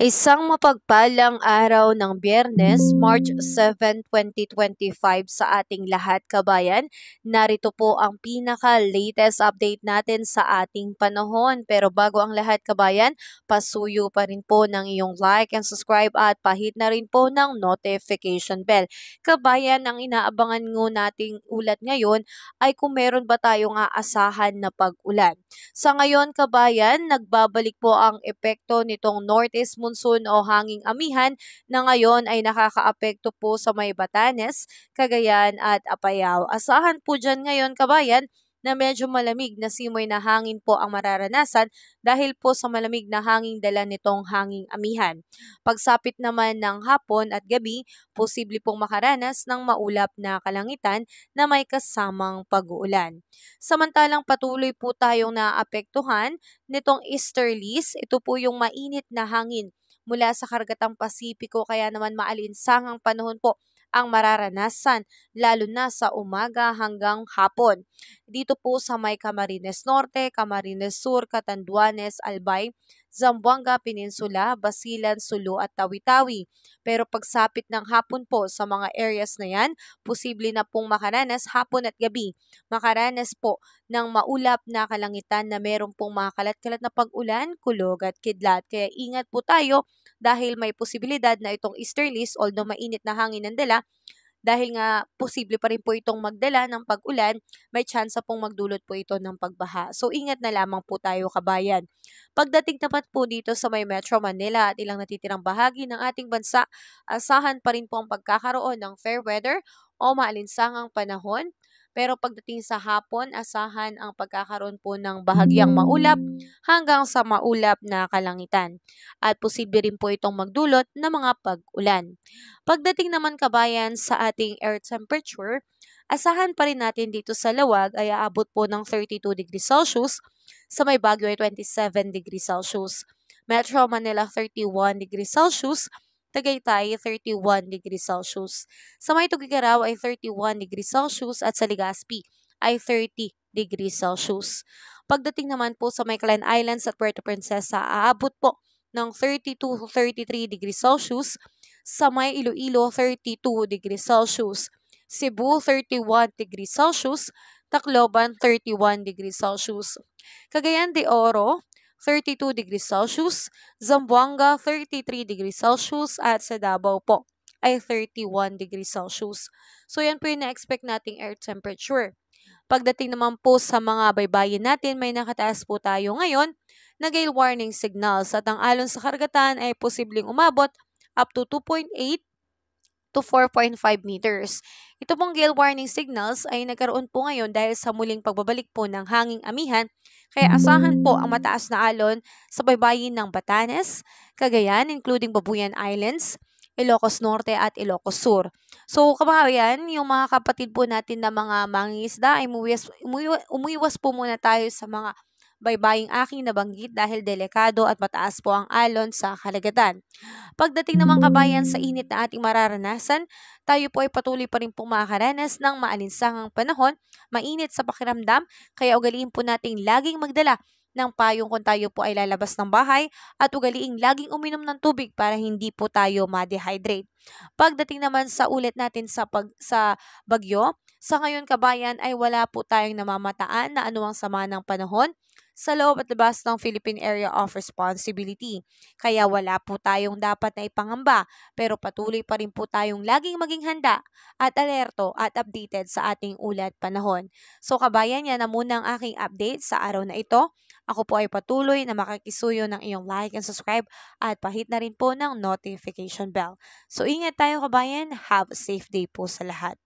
Isang mapagpalang araw ng Biyernes, March 7, 2025 sa ating lahat kabayan. Narito po ang pinaka-latest update natin sa ating panahon. Pero bago ang lahat kabayan, pasuyo pa rin po ng iyong like and subscribe at pahit na rin po ng notification bell. Kabayan, ang inaabangan ngo nating ulat ngayon ay kung meron ba tayong aasahan na pag-ulan. Sa ngayon kabayan, nagbabalik po ang epekto nitong northeast monsoon o hanging amihan na ngayon ay nakakaapekto po sa may Batanes, Cagayan at Apayao. Asahan po dyan ngayon kabayan na medyo malamig na simoy na hangin po ang mararanasan dahil po sa malamig na hanging dala nitong hanging amihan. Pagsapit naman ng hapon at gabi, posible pong makaranas ng maulap na kalangitan na may kasamang pag-uulan. Samantalang patuloy po tayong naapektuhan nitong easterlies, ito po yung mainit na hangin mula sa karagatang Pasipiko kaya naman maalinsangang panahon po ang mararanasan lalo na sa umaga hanggang hapon. Dito po sa may Camarines Norte, Camarines Sur, Catanduanes, Albay, Zamboanga Peninsula, Basilan, Sulu at Tawi-Tawi. Pero pagsapit ng hapon po sa mga areas na yan, posible na pong makaranas hapon at gabi. Makaranas po ng maulap na kalangitan na meron pong mga kalat-kalat na pag-ulan, kulog at kidlat. Kaya ingat po tayo dahil may posibilidad na itong easterlies, although mainit na hangin ang dala, dahil nga posible pa rin po itong magdala ng pag-ulan, may tsansa pong magdulot po ito ng pagbaha. So ingat na lamang po tayo kabayan. Pagdating naman po dito sa may Metro Manila at ilang natitirang bahagi ng ating bansa, asahan pa rin po ang pagkakaroon ng fair weather o maalinsangang panahon. Pero pagdating sa hapon, asahan ang pagkakaroon po ng bahagyang maulap hanggang sa maulap na kalangitan. At posible rin po itong magdulot ng mga pag-ulan. Pagdating naman kabayan sa ating air temperature, asahan pa rin natin dito sa Lawag ay aabot po ng 32 degrees Celsius, sa may Baguio ay 27 degrees Celsius, Metro Manila 31 degrees Celsius, Tagaytay 31 degrees Celsius. Sa may Tugigaraw ay 31 degrees Celsius at sa Legazpi ay 30 degrees Celsius. Pagdating naman po sa may Clan Islands at Puerto Princesa, aabot po ng 32 to 33 degrees Celsius, sa may Iloilo 32 degrees Celsius, Cebu 31 degrees Celsius, Tacloban 31 degrees Celsius, Cagayan de Oro 32 degrees Celsius, Zamboanga 33 degrees Celsius at sa Davao po ay 31 degrees Celsius. So yan po yung na-expect nating air temperature. Pagdating naman po sa mga baybayin natin, may nakataas po tayo ngayon na gale warning signals at ang alon sa karagatan ay posibleng umabot up to 2.8 to 4.5 meters. Ito pong gale warning signals ay nagkaroon po ngayon dahil sa muling pagbabalik po ng hanging amihan, kaya asahan po ang mataas na alon sa baybayin ng Batanes, Cagayan, including Babuyan Islands, Ilocos Norte at Ilocos Sur. So kabayan, yung mga kapatid po natin na mga mangingisda ay umuiwas po muna tayo sa mga baybaying aking nabanggit dahil delikado at mataas po ang alon sa karagatan. Pagdating naman kabayan sa init na ating mararanasan, tayo po ay patuloy pa rin pong makakaranas ng maalinsangang panahon, mainit sa pakiramdam, kaya ugaliin po nating laging magdala ng payong kung tayo po ay lalabas ng bahay at ugaliing laging uminom ng tubig para hindi po tayo ma-dehydrate. Pagdating naman sa ulit natin sa bagyo, sa ngayon kabayan ay wala po tayong namamataan na anuang sama ng panahon sa loob at labas ng Philippine Area of Responsibility. Kaya wala po tayong dapat na ipangamba, pero patuloy pa rin po tayong laging maging handa at alerto at updated sa ating ulat panahon. So kabayan, yan na muna ang aking update sa araw na ito. Ako po ay patuloy na makikisuyo ng iyong like and subscribe at pahit na rin po ng notification bell. So ingat tayo kabayan, have a safe day po sa lahat.